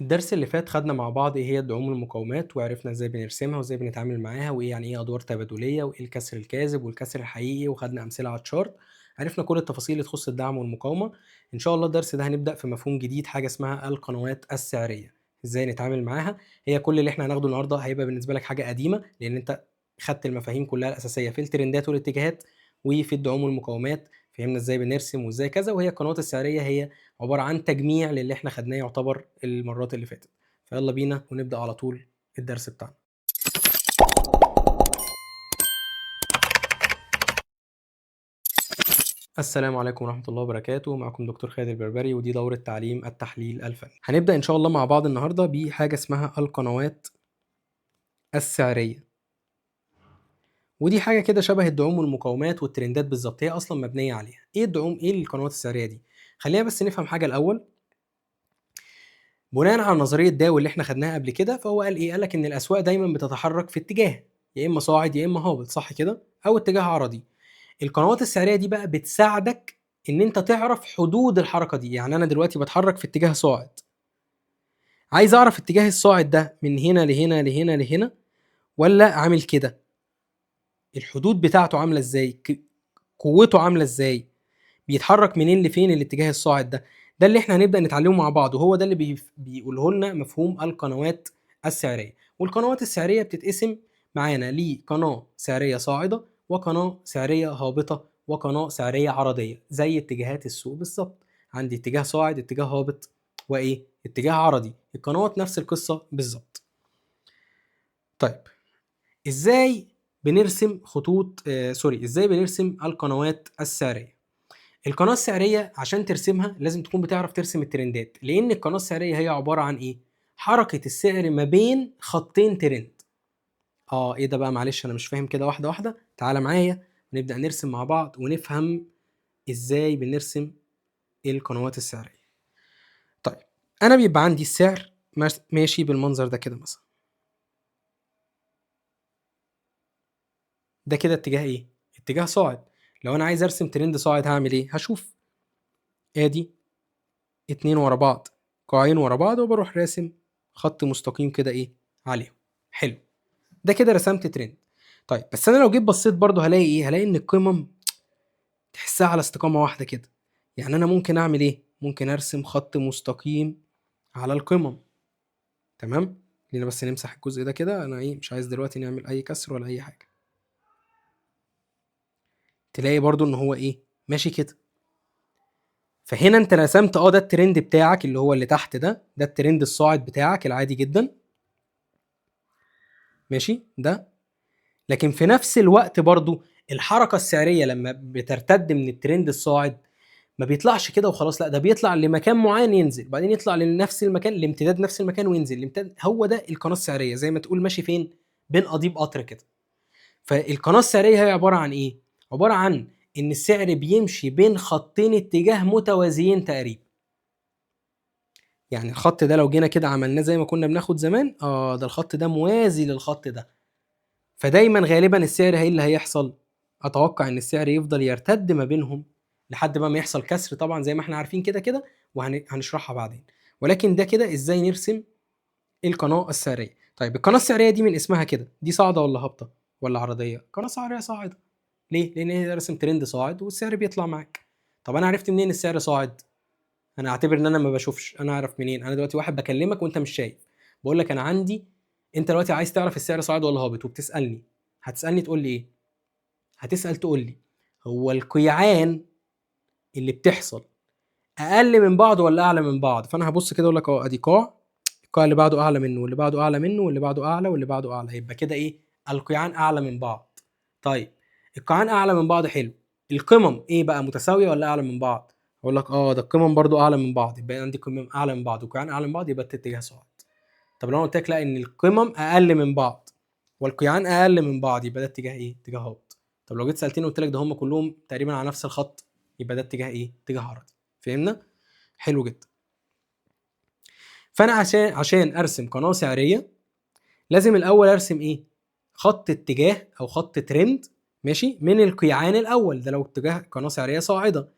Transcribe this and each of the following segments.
الدرس اللي فات خدنا مع بعض إيه هي الدعوم والمقاومات، وعرفنا إزاي بنرسمها وإزاي بنتعامل معاها، وإيه يعني إيه أدوار تبادلية، وإيه الكسر الكاذب والكسر الحقيقي، وخدنا أمثلة على الشارت. عرفنا كل التفاصيل اللي تخص الدعم والمقاومة. إن شاء الله الدرس ده هنبدأ في مفهوم جديد، حاجة اسمها القنوات السعرية. إزاي نتعامل معاها؟ هي كل اللي إحنا هناخده النهارده هيبقى بالنسبة لك حاجة قديمة، لأن أنت خدت المفاهيم كلها الأساسية في الترندات والاتجاهات وفي الدعوم والمقاومات. فهمنا إزاي بنرسم وإزاي كذا، وهي القنوات السعرية هي عبارة عن تجميع للي إحنا خدناه يعتبر المرات اللي فاتت. فيلا بينا ونبدأ على طول الدرس بتاعنا. السلام عليكم ورحمة الله وبركاته، معكم دكتور خالد البربري، ودي دورة تعليم التحليل الفني. هنبدأ إن شاء الله مع بعض النهاردة بحاجة اسمها القنوات السعرية، ودي حاجة كده شبه الدعوم والمقاومات والترندات بالظبط، هي أصلا مبنية عليها. إيه الدعوم؟ إيه القنوات السعرية دي؟ خلينا بس نفهم حاجة الأول. بناء على نظرية داو اللي احنا خدناها قبل كده، فهو قال إيه؟ قالك إن الأسواق دايما بتتحرك في اتجاه يا إما صاعد يا إما هابط، صح كده؟ أو اتجاه عرضي. القنوات السعرية دي بقى بتساعدك ان انت تعرف حدود الحركة دي. يعني انا دلوقتي بتحرك في اتجاه صاعد، عايز اعرف اتجاه الصاعد ده من هنا لهنا لهنا لهنا ولا عامل كده، الحدود بتاعته عاملة ازاي، قوته عاملة ازاي، بيتحرك منين لفين الاتجاه الصاعد ده. ده اللي احنا هنبدأ نتعلمه مع بعض، وهو ده اللي بيقوله لنا مفهوم القنوات السعرية. والقنوات السعرية بتتقسم معانا لقناة سعرية صاعدة، وقناة سعرية هابطة، وقناة سعرية عرضية، زي اتجاهات السوق بالظبط. عندي اتجاه صاعد، اتجاه هابط، وايه، اتجاه عرضي. القنوات نفس القصة بالظبط. طيب، ازاي بنرسم خطوط ازاي بنرسم القنوات السعرية؟ القناة السعرية عشان ترسمها لازم تكون بتعرف ترسم الترندات، لأن القناة السعرية هي عبارة عن إيه؟ حركة السعر ما بين خطين ترند. إيه ده بقى؟ معلش أنا مش فاهم كده، واحدة واحدة تعالى معايا ونبدأ نرسم مع بعض ونفهم إزاي بنرسم القنوات السعرية. طيب، أنا بيبقى عندي السعر ماشي بالمنظر ده كده مثلا. ده كده اتجاه إيه؟ اتجاه صاعد. لو أنا عايز أرسم ترند صاعد هعمل إيه؟ هشوف آدي اتنين ورا بعض، قاعين ورا بعض، وبروح راسم خط مستقيم كده ايه عليهم. حلو، ده كده رسمت ترند. طيب بس انا لو جيت بصيت برضو هلاقي ايه؟ هلاقي ان القمم تحسها على استقامة واحدة كده. يعني انا ممكن اعمل ايه؟ ممكن ارسم خط مستقيم على القمم. تمام، خلينا بس نمسح الجزء ده كده، انا ايه مش عايز دلوقتي نعمل اي كسر ولا اي حاجة. تلاقي برضو ان هو ايه ماشي كده. فهنا انت رسمت ده الترند بتاعك اللي هو اللي تحت ده الترند الصاعد بتاعك العادي جدا، ماشي ده. لكن في نفس الوقت برضو الحركة السعرية لما بترتد من الترند الصاعد ما بيطلعش كده وخلاص، لا ده بيطلع لمكان معين ينزل، بعدين يطلع لنفس المكان لامتداد نفس المكان وينزل الامتداد. هو ده القناة السعرية، زي ما تقول ماشي فين؟ بين قضيب قطر كده. فالقناة السعرية هي عبارة عن ايه؟ عبارة عن ان السعر بيمشي بين خطين اتجاه متوازيين تقريبا. يعني الخط ده لو جينا كده عملناه زي ما كنا بناخد زمان، ده الخط ده موازي للخط ده. فدايما غالبا السعر ايه اللي هيحصل؟ اتوقع ان السعر يفضل يرتد ما بينهم لحد ما يحصل كسر، طبعا زي ما احنا عارفين كده كده، وهنشرحها بعدين. ولكن ده كده ازاي نرسم القناه السعريه. طيب القناه السعريه دي من اسمها كده، دي صاعده ولا هابطه ولا عرضيه؟ قناه سعريه صاعده. ليه؟ لان هي رسم ترند صاعد والسعر بيطلع معاك. طب انا عرفت منين السعر صاعد؟ انا اعتبر ان انا ما بشوفش، انا اعرف منين؟ انا دلوقتي واحد بكلمك وانت مش شايف، بقول لك انا عندي، انت دلوقتي عايز تعرف السعر صاعد ولا هابط وبتسالني، هتسالني تقول لي ايه؟ هتسال تقول لي هو القيعان اللي بتحصل اقل من بعض ولا اعلى من بعض؟ فانا هبص كده اقول لك ادي قاع، القاع اللي بعده اعلى منه واللي بعده اعلى منه واللي بعده اعلى واللي بعده اعلى، يبقى كده ايه؟ القيعان اعلى من بعض. طيب القيعان اعلى من بعض، حلو. القمم ايه بقى، متساويه ولا اعلى من بعض؟ اقول لك ده القمم برضو اعلى من بعض، يبقى عندي قمم اعلى من بعض وقيعان اعلى من بعض، يبقى اتجاه صاعد. طب لو انا قلت لك لا، ان القمم اقل من بعض والقيعان اقل من بعض، يبقى ده اتجاه ايه؟ اتجاه هابط. طب لو جيت سالتني وقلت لك ده هم كلهم تقريبا على نفس الخط، يبقى ده اتجاه ايه؟ اتجاه عرضي. فهمنا؟ حلو جدا. فانا عشان ارسم قناه سعريه لازم الاول ارسم ايه؟ خط اتجاه او خط ترند، ماشي، من القيعان الاول ده لو اتجاه قناه سعريه صاعده.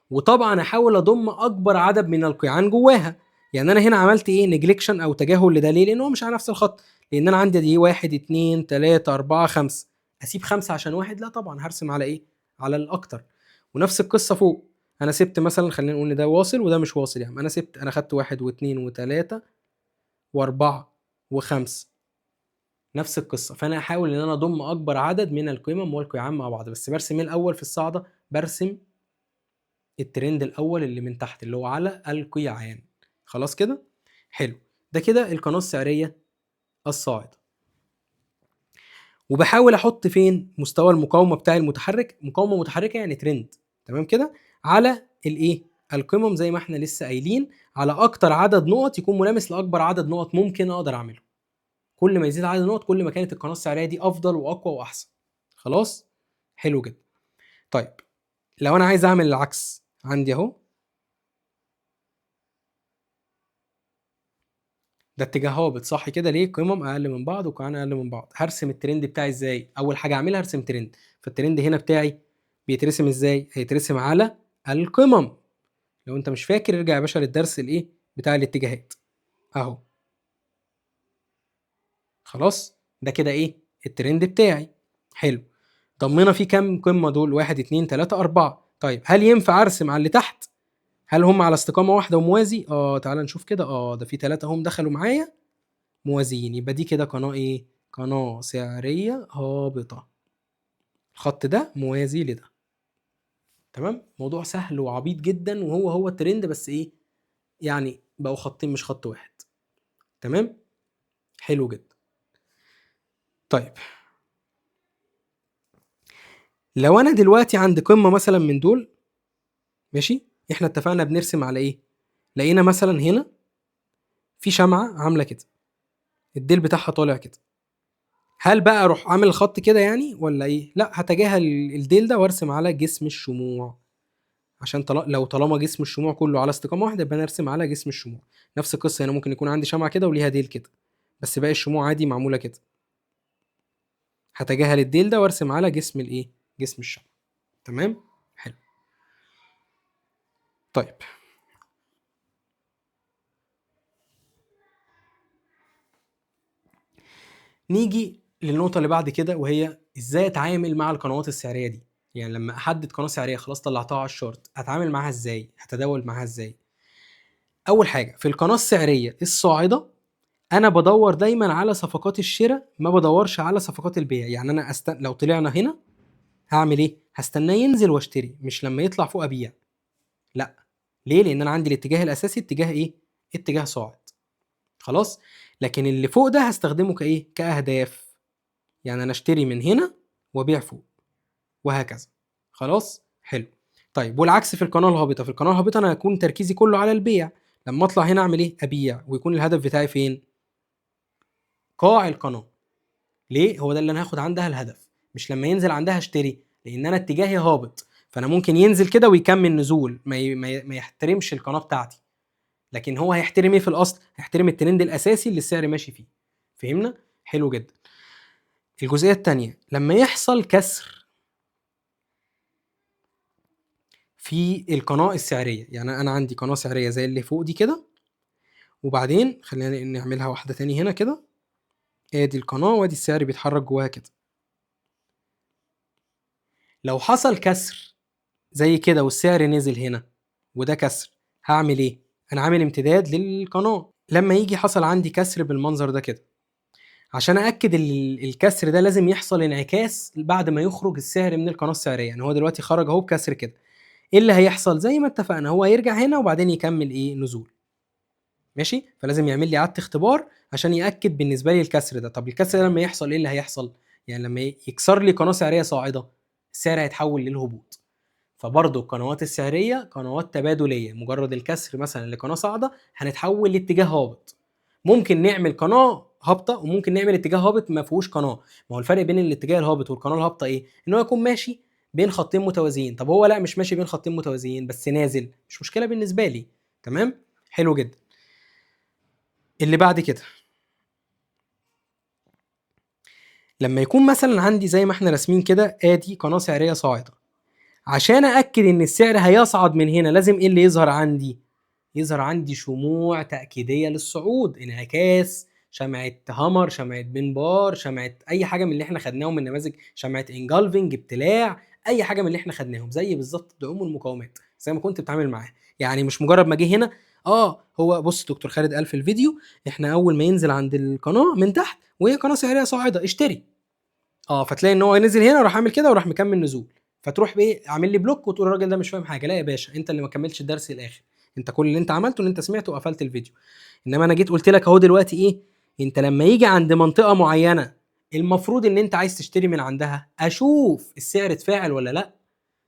وطبعا احاول اضم اكبر عدد من القيعان جواها. يعني انا هنا عملت ايه نجليكشن او تجاهل لده، ليه؟ لان هو مش على نفس الخط، لان انا عندي دي 1 2 3 4 5، اسيب 5 عشان واحد؟ لا طبعا، هرسم على ايه؟ على الاكتر. ونفس القصه فوق، انا سبت مثلا، خلينا نقول ان ده واصل وده مش واصل، يعني انا خدت 1 و2 و3 و4 و5، نفس القصه. فانا احاول ان انا اضم اكبر عدد من القمم والقيعان مع بعض، بس برسم ايه الاول في الصاعده؟ برسم الترند الاول اللي من تحت اللي هو على القيعان. خلاص كده، حلو. ده كده القناه السعريه الصاعده. وبحاول احط فين مستوى المقاومه بتاع المتحرك، مقاومه متحركه يعني ترند، تمام كده، على الايه؟ القمم، زي ما احنا لسه قايلين، على اكتر عدد نقط يكون ملامس لاكبر عدد نقط ممكن اقدر اعمله. كل ما يزيد عدد النقط كل ما كانت القناه السعريه دي افضل واقوى واحسن. خلاص، حلو جدا. طيب لو انا عايز اعمل العكس، عندي اهو ده اتجاه هابط، صح كده؟ ليه؟ قمم اقل من بعض وقاعان اقل من بعض. هرسم الترند بتاعي ازاي؟ اول حاجه اعملها ارسم ترند. فالترند هنا بتاعي بيترسم ازاي؟ هيترسم على القمم. لو انت مش فاكر ارجع يا باشا للدرس الايه بتاع الاتجاهات اهو. خلاص، ده كده ايه؟ الترند بتاعي. حلو. ضمنا فيه كام قمه دول؟ 1 2 3 4. طيب هل ينفع ارسم على اللي تحت؟ هل هم على استقامه واحده وموازي؟ تعال نشوف كده. ده في 3 هم دخلوا معايا موازيين، يبقى دي كده قناه ايه؟ قناه سعريه هابطه. الخط ده موازي لده. تمام، موضوع سهل وعبيط جدا، وهو الترند، بس ايه يعني بقوا خطين مش خط واحد. تمام، حلو جدا. طيب لو انا دلوقتي عند قمه مثلا من دول، ماشي، احنا اتفقنا بنرسم على ايه؟ لقينا مثلا هنا في شمعه عامله كده، الديل بتاعها طالع كده. هل بقى اروح عامل الخط كده يعني ولا ايه؟ لا، هتجاهل الديل ده وارسم على جسم الشموع. عشان لو طالما جسم الشموع كله على استقامه واحده يبقى نرسم على جسم الشموع. نفس القصه هنا، ممكن يكون عندي شمعه كده وليها ديل كده، بس باقي الشموع عادي معموله كده. هتجاهل الديل ده وارسم على جسم الايه؟ جسم الشمعة. تمام، حلو. طيب نيجي للنقطة اللي بعد كده، وهي ازاي اتعامل مع القنوات السعرية دي. يعني لما احدد قناة سعرية خلاص طلعتها على الشارت، اتعامل معاها ازاي؟ هتداول معاها ازاي؟ اول حاجة في القناة السعرية الصاعدة، انا بدور دايما على صفقات الشراء، ما بدورش على صفقات البيع. يعني انا لو طلعنا هنا هعمل ايه؟ هستناه ينزل واشتري، مش لما يطلع فوق ابيع. لا، ليه؟ لان انا عندي الاتجاه الاساسي اتجاه ايه؟ اتجاه صاعد. خلاص، لكن اللي فوق ده هستخدمه كايه؟ كاهداف. يعني انا اشتري من هنا وابيع فوق، وهكذا. خلاص، حلو. طيب والعكس في القناه الهابطه، في القناه الهابطه انا هيكون تركيزي كله على البيع. لما اطلع هنا اعمل ايه؟ ابيع، ويكون الهدف بتاعي فين؟ قاع القناه. ليه؟ هو ده اللي انا هاخد عندها الهدف، مش لما ينزل عندها اشتري، لان انا اتجاهي هابط. فانا ممكن ينزل كده ويكمل نزول، ما يحترمش القناه بتاعتي. لكن هو هيحترم ايه في الاصل؟ هيحترم الترند الاساسي اللي السعر ماشي فيه. فهمنا؟ حلو جدا. الجزئيه الثانيه، لما يحصل كسر في القناه السعريه، يعني انا عندي قناه سعريه زي اللي فوق دي كده، وبعدين خلينا نعملها واحده تاني هنا كده. ادي القناه وادي السعر بيتحرك جواها كده. لو حصل كسر زي كده والسعر نزل هنا وده كسر، هعمل ايه؟ انا عامل امتداد للقناه. لما يجي حصل عندي كسر بالمنظر ده كده، عشان ااكد الكسر ده لازم يحصل انعكاس بعد ما يخرج السعر من القناه السعريه. يعني هو دلوقتي خرج اهو بكسر كده، ايه اللي هيحصل؟ زي ما اتفقنا، هو هيرجع هنا وبعدين يكمل ايه؟ نزول. ماشي، فلازم يعمل لي اعاده اختبار عشان ياكد بالنسبه لي الكسر ده. طب الكسر ده لما يحصل ايه اللي هيحصل؟ يعني لما يكسر لي قناه سعريه صاعده، السعر هيتحول للهبوط. فبرضه القنوات السعريه قنوات تبادليه، مجرد الكسر مثلا لقناه صاعده هنتحول لاتجاه هابط. ممكن نعمل قناه هابطه وممكن نعمل اتجاه هابط ما فيهوش قناه. ما هو الفرق بين الاتجاه الهابط والقناه الهابطه ايه؟ ان هو يكون ماشي بين خطين متوازيين. طب هو لا، مش ماشي بين خطين متوازيين بس نازل، مش مشكله بالنسبه لي. تمام، حلو جدا. اللي بعد كده، لما يكون مثلا عندي زي ما احنا راسمين كده ادي قناه سعريه صاعده، عشان ااكد ان السعر هيصعد من هنا لازم ايه اللي يظهر عندي؟ يظهر عندي شموع تأكيدية للصعود، انعكاس، شمعة هامر، شمعة بنبار، شمعة أي حاجة من اللي احنا خدناهم من نماذج، شمعة انجلفنج، ابتلاع، أي حاجة من اللي احنا خدناهم زي بالظبط الدعوم والمقاومات زي ما كنت بتعامل معاها. يعني مش مجرد ما جه هنا هو بص دكتور خالد قال في الفيديو احنا أول ما ينزل عند القناة من تحت وهي قناة سعرية صاعدة اشتري، فتلاقي ان هو نزل هنا وراح عامل كده وراح مكمل نزول، فتروح بايه عامل لي بلوك وتقول الراجل ده مش فاهم حاجه. لا يا باشا، انت اللي ما كملتش الدرس للاخر، انت كل اللي انت عملته ان انت سمعت وقفلت الفيديو. انما انا جيت قلت لك اهو دلوقتي ايه، انت لما يجي عند منطقه معينه المفروض ان انت عايز تشتري من عندها، اشوف السعر اتفاعل ولا لا.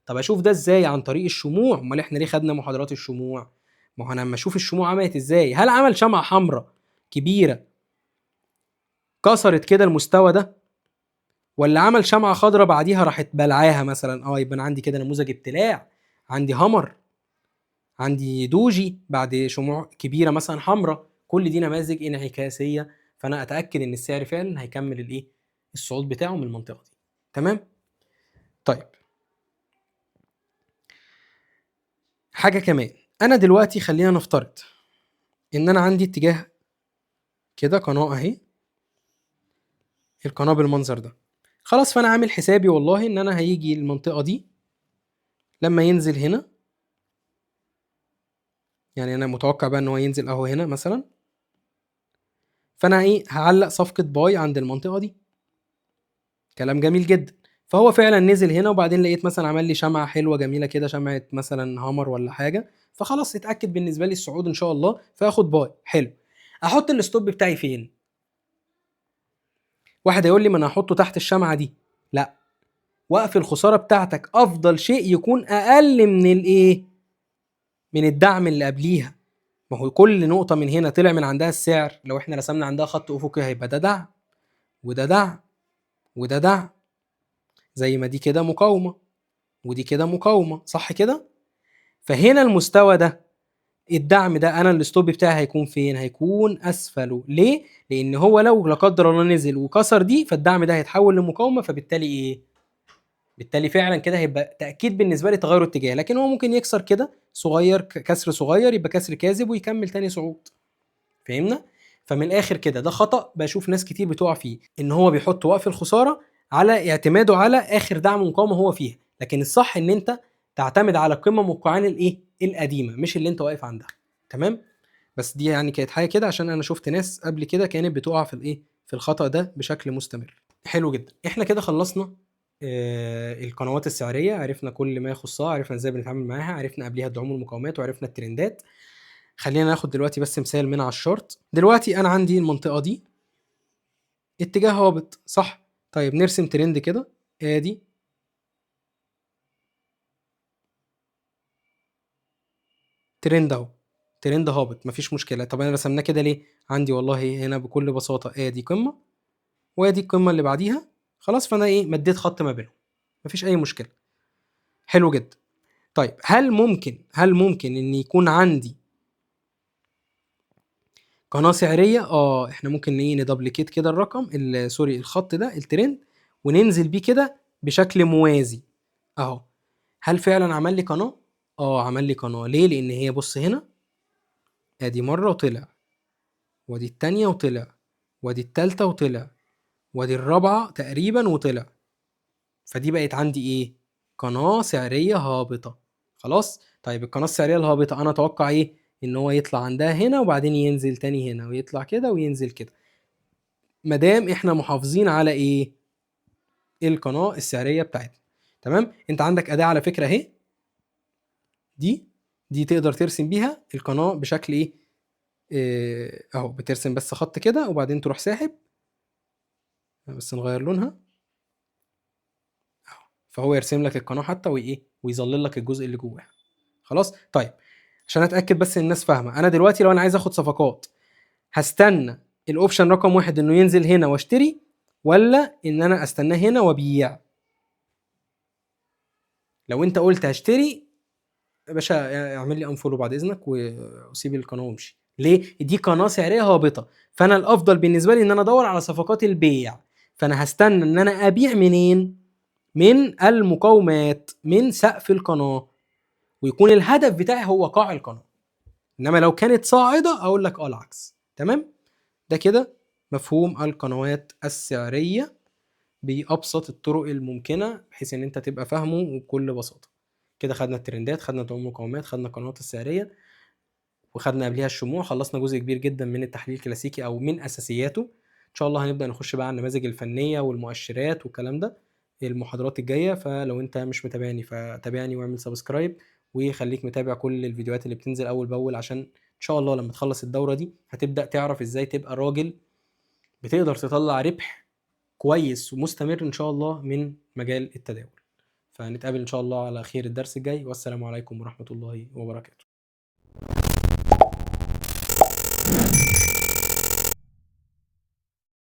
طب اشوف ده ازاي؟ عن طريق الشموع. امال احنا ليه خدنا محاضرات الشموع؟ ما هو انا لما اشوف الشموع عملت ازاي، هل عمل شمعه حمراء كبيره كسرت كده المستوى ده، ولا عمل شمعة خضراء بعديها راحت بلعاها مثلا؟ يبقى انا عندي كده نموذج ابتلاع، عندي همر، عندي دوجي بعد شموع كبيرة مثلا حمراء، كل دي نماذج انعكاسية. فانا اتأكد ان السعر فعلا هيكمل الايه، الصعود بتاعه من المنطقة دي. تمام. طيب حاجة كمان، انا دلوقتي خلينا نفترض ان انا عندي اتجاه كده، قناة اهي، القناة بالمنظر ده، خلاص. فانا عامل حسابي والله ان انا هيجي المنطقة دي لما ينزل هنا، يعني انا متوقع بقى ان هو ينزل اهو هنا مثلا، فانا هعلق صفقه باي عند المنطقه دي. كلام جميل جدا. فهو فعلا نزل هنا، وبعدين لقيت مثلا عمل لي شمعه حلوه جميله كده، شمعه مثلا هامر ولا حاجه، فخلاص اتاكد بالنسبه لي الصعود ان شاء الله، فاخد باي. حلو. احط الستوب بتاعي فين؟ واحد هيقول لي ما انا هحطه تحت الشمعه دي. لا، وقف الخساره بتاعتك افضل شيء يكون اقل من الايه، من الدعم اللي قبليها. ما هو كل نقطه من هنا طلع من عندها السعر، لو احنا رسمنا عندها خط افقي هيبقى ده دعم وده دعم وده دعم، زي ما دي كده مقاومة ودي كده مقاومة، صح كده؟ فهنا المستوى ده، الدعم ده، انا الستوب بتاعي هيكون فين؟ هيكون اسفله. ليه؟ لان هو لو لا قدر الله نزل وكسر دي، فالدعم ده هيتحول لمقاومة، فبالتالي بالتالي فعلا كده هيبقى تأكيد بالنسبة لي تغير اتجاه. لكن هو ممكن يكسر كده صغير، كسر صغير، يبقى كسر كاذب ويكمل تاني صعود. فهمنا؟ فمن الاخر كده ده خطأ بشوف ناس كتير بتقع فيه، ان هو بيحط وقف الخسارة على اعتماده على اخر دعم مقاومة هو فيها. لكن الصح ان انت تعتمد على القمة موقعان القديمة، مش اللي انت واقف عندها. تمام. بس دي يعني كانت حاجة كده عشان انا شفت ناس قبل كده كانت بتقع في في الخطأ ده بشكل مستمر. حلو جدا. احنا كده خلصنا القنوات السعرية، عرفنا كل ما يخصها، عرفنا ازاي بنتعامل معاها، عرفنا قبليها الدعوم والمقاومات، وعرفنا الترندات. خلينا ناخد دلوقتي بس مثال من على الشارت. دلوقتي انا عندي المنطقه دي اتجاه هابط، صح؟ طيب نرسم ترند كده، ادي ترند اهو، ترند هابط، مفيش مشكله. طب انا رسمناه كده ليه؟ عندي والله هنا بكل بساطه ادي قمه وادي القمه اللي بعديها، خلاص. فانا مديت خط ما بينهم، مفيش اي مشكله. حلو جدا. طيب هل ممكن ان يكون عندي قناه سعريه؟ احنا ممكن ندبليكيت كده الرقم سوري الخط ده الترند، وننزل بيه كده بشكل موازي اهو. هل فعلا عمل لي قناه؟ عمل لي قناه. ليه؟ لان هي بص هنا، ادي مره وطلع، وادي التانية وطلع، وادي التالتة وطلع، وادي الرابعه تقريبا وطلع. فدي بقت عندي قناه سعريه هابطه. خلاص. طيب القناه السعريه الهابطه انا اتوقع ان هو يطلع عندها هنا وبعدين ينزل تاني هنا ويطلع كده وينزل كده، مادام احنا محافظين على القناه السعريه بتاعتنا. تمام. انت عندك اداه على فكره اهي، دي تقدر ترسم بيها القناه بشكل اهو، بترسم بس خط كده وبعدين تروح ساحب، بس نغير لونها اهو، فهو يرسم لك القناه حتى ويظلل لك الجزء اللي جواها. خلاص. طيب عشان اتاكد بس ان الناس فاهمه، انا دلوقتي لو انا عايز اخد صفقات، هستنى الاوبشن رقم 1 انه ينزل هنا واشتري، ولا ان انا استناه هنا وابيع؟ لو انت قلت هشتري يا باشا، اعمل لي انفولو بعد اذنك وسيب القناه وامشي. ليه؟ دي قناه سعريه هابطه، فانا الافضل بالنسبه لي ان انا ادور على صفقات البيع. فانا هستنى ان انا ابيع منين؟ من المقاومات، من سقف القناه، ويكون الهدف بتاعي هو قاع القناه. انما لو كانت صاعده اقول لك العكس. تمام. ده كده مفهوم القنوات السعريه بأبسط الطرق الممكنة، بحيث إن أنت تبقى فاهمه وبكل بساطة. كده خدنا الترندات، خدنا تمام المقاومات، خدنا القنوات السعرية، وخدنا قبليها الشموع. خلصنا جزء كبير جدا من التحليل الكلاسيكي أو من أساسياته. إن شاء الله هنبدأ نخش بقى على النماذج الفنية والمؤشرات والكلام ده المحاضرات الجاية. فلو أنت مش متابعني فتابعني واعمل سبسكرايب، وخليك متابع كل الفيديوهات اللي بتنزل أول بأول، عشان إن شاء الله لما تخلص الدورة دي هتبدأ تعرف إزاي تبقى راجل بتقدر تطلع ربح كويس ومستمر إن شاء الله من مجال التداول. فنتقابل إن شاء الله على خير الدرس الجاي، والسلام عليكم ورحمة الله وبركاته.